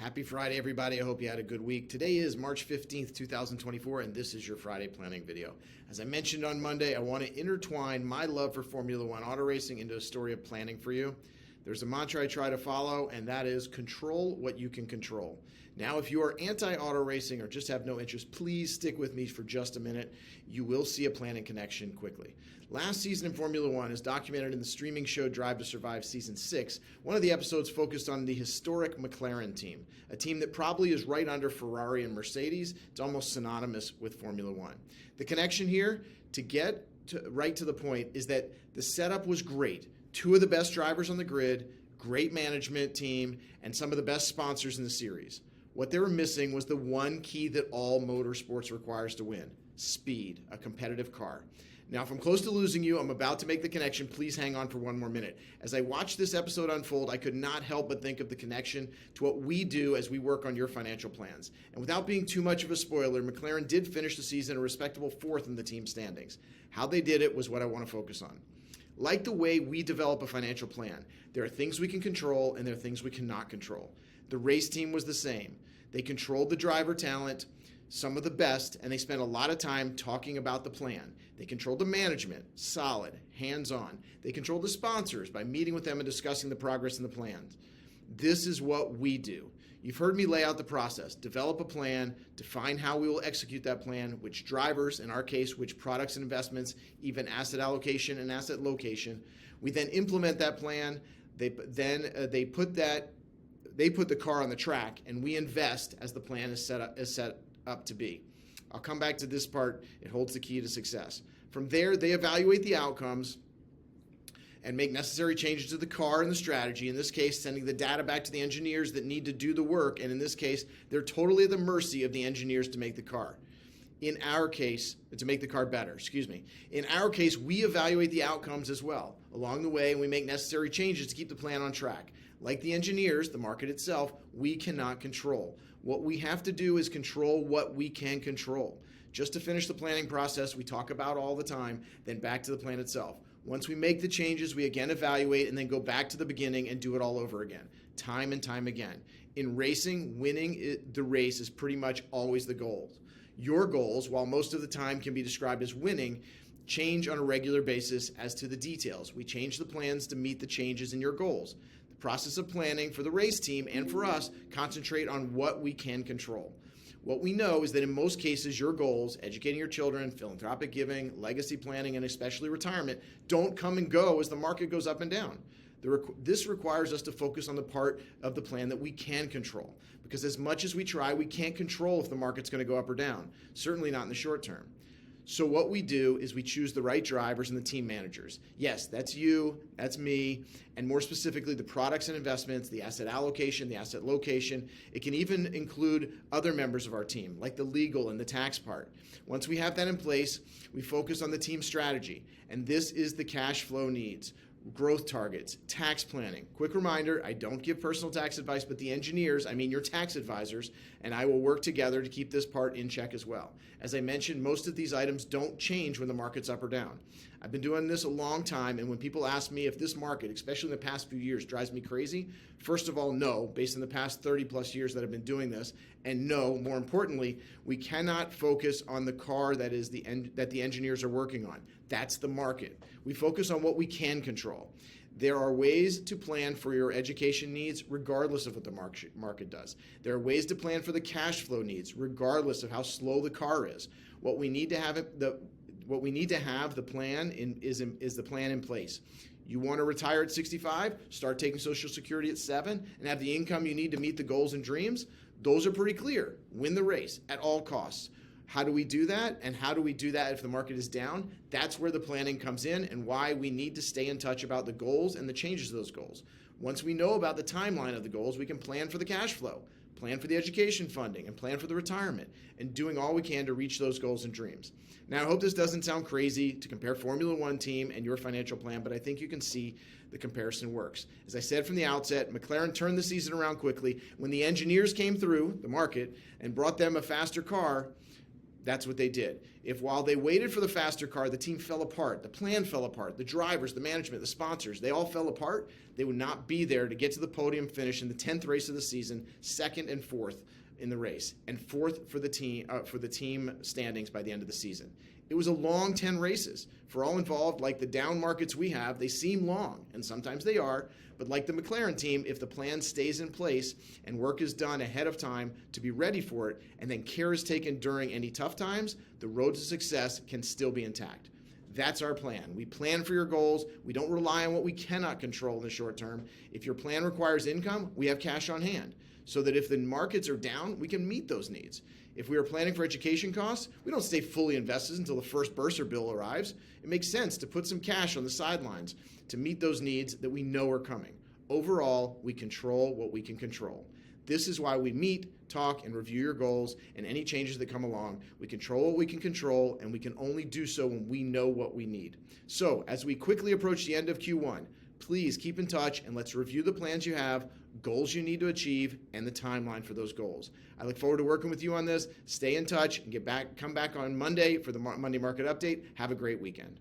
Happy Friday, everybody. I hope you had a good week. Today is March 15th, 2024, and this is your Friday planning video. As I mentioned on Monday, I want to intertwine my love for Formula One auto racing into a story of planning for you. There's a mantra I try to follow, and that is control what you can control. Now, if you are anti-auto racing or just have no interest, please stick with me for just a minute. You will see a planning connection quickly. Last season in Formula One, as documented in the streaming show Drive to Survive Season 6, one of the episodes focused on the historic McLaren team, a team that probably is right under Ferrari and Mercedes. It's almost synonymous with Formula One. The connection here, right to the point, is that the setup was great. Two of the best drivers on the grid, great management team, and some of the best sponsors in the series. What they were missing was the one key that all motorsports requires to win: speed, a competitive car. Now, if I'm close to losing you, I'm about to make the connection. Please hang on for one more minute. As I watched this episode unfold, I could not help but think of the connection to what we do as we work on your financial plans. And without being too much of a spoiler, McLaren did finish the season a respectable fourth in the team standings. How they did it was what I want to focus on. Like the way we develop a financial plan, there are things we can control and there are things we cannot control. The race team was the same. They controlled the driver talent, some of the best, and they spent a lot of time talking about the plan. They controlled the management, solid, hands-on. They controlled the sponsors by meeting with them and discussing the progress in the plans. This is what we do. You've heard me lay out the process: develop a plan, define how we will execute that plan, which drivers, in our case, which products and investments, even asset allocation and asset location. We then implement that plan. They put the car on the track, and we invest as the plan is set up to be. I'll come back to this part. It holds the key to success. From there, they evaluate the outcomes and make necessary changes to the car and the strategy. In this case, sending the data back to the engineers that need to do the work. And in this case, they're totally at the mercy of the engineers to make the car. In our case, to make the car better, In our case, we evaluate the outcomes as well. Along the way, we make necessary changes to keep the plan on track. Like the engineers, the market itself, we cannot control. What we have to do is control what we can control. Just to finish the planning process we talk about all the time, then back to the plan itself. Once we make the changes, we again evaluate and then go back to the beginning and do it all over again, time and time again. In racing, winning the race is pretty much always the goal. Your goals, while most of the time can be described as winning, change on a regular basis as to the details. We change the plans to meet the changes in your goals. The process of planning for the race team and for us concentrate on what we can control. What we know is that in most cases, your goals, educating your children, philanthropic giving, legacy planning, and especially retirement, don't come and go as the market goes up and down. This requires us to focus on the part of the plan that we can control, because as much as we try, we can't control if the market's going to go up or down, certainly not in the short term. So what we do is we choose the right drivers and the team managers. Yes, that's you, that's me, and more specifically, the products and investments, the asset allocation, the asset location. It can even include other members of our team, like the legal and the tax part. Once we have that in place, we focus on the team strategy, and this is the cash flow needs. Growth targets, tax planning. Quick reminder, I don't give personal tax advice, but the engineers, I mean your tax advisors, and I will work together to keep this part in check as well. As I mentioned, most of these items don't change when the market's up or down. I've been doing this a long time, and when people ask me if this market, especially in the past few years, drives me crazy, first of all, no, based on the past 30 plus years that I've been doing this, and no, more importantly, we cannot focus on the car that the engineers are working on. That's the market. We focus on what we can control. There are ways to plan for your education needs regardless of what the market does. There are ways to plan for the cash flow needs regardless of how slow the car is. What we need to have the plan is the plan in place. You want to retire at 65, start taking Social Security at 7, and have the income you need to meet the goals and dreams? Those are pretty clear. Win the race at all costs. How do we do that? And how do we do that if the market is down? That's where the planning comes in and why we need to stay in touch about the goals and the changes to those goals. Once we know about the timeline of the goals, we can plan for the cash flow, plan for the education funding, and plan for the retirement, and doing all we can to reach those goals and dreams. Now, I hope this doesn't sound crazy to compare Formula One team and your financial plan, but I think you can see the comparison works. As I said from the outset, McLaren turned the season around quickly. When the engineers came through the market and brought them a faster car, That's what they did. If while they waited for the faster car, the team fell apart, the plan fell apart, the drivers, the management, the sponsors, they all fell apart, they would not be there to get to the podium finish in the 10th race of the season, second and fourth in the race, and fourth for the team standings by the end of the season. It was a long 10 races. For all involved, like the down markets we have, they seem long, and sometimes they are, but like the McLaren team, if the plan stays in place and work is done ahead of time to be ready for it, and then care is taken during any tough times, the road to success can still be intact. That's our plan. We plan for your goals. We don't rely on what we cannot control in the short term. If your plan requires income, we have cash on hand, so that if the markets are down, we can meet those needs. If we are planning for education costs, we don't stay fully invested until the first bursar bill arrives. It makes sense to put some cash on the sidelines to meet those needs that we know are coming. Overall, we control what we can control. This is why we meet, talk, and review your goals and any changes that come along. We control what we can control, and we can only do so when we know what we need. So, as we quickly approach the end of Q1, please keep in touch and let's review the plans you have, goals you need to achieve, and the timeline for those goals. I look forward to working with you on this. Stay in touch and come back on Monday for the Monday Market Update. Have a great weekend.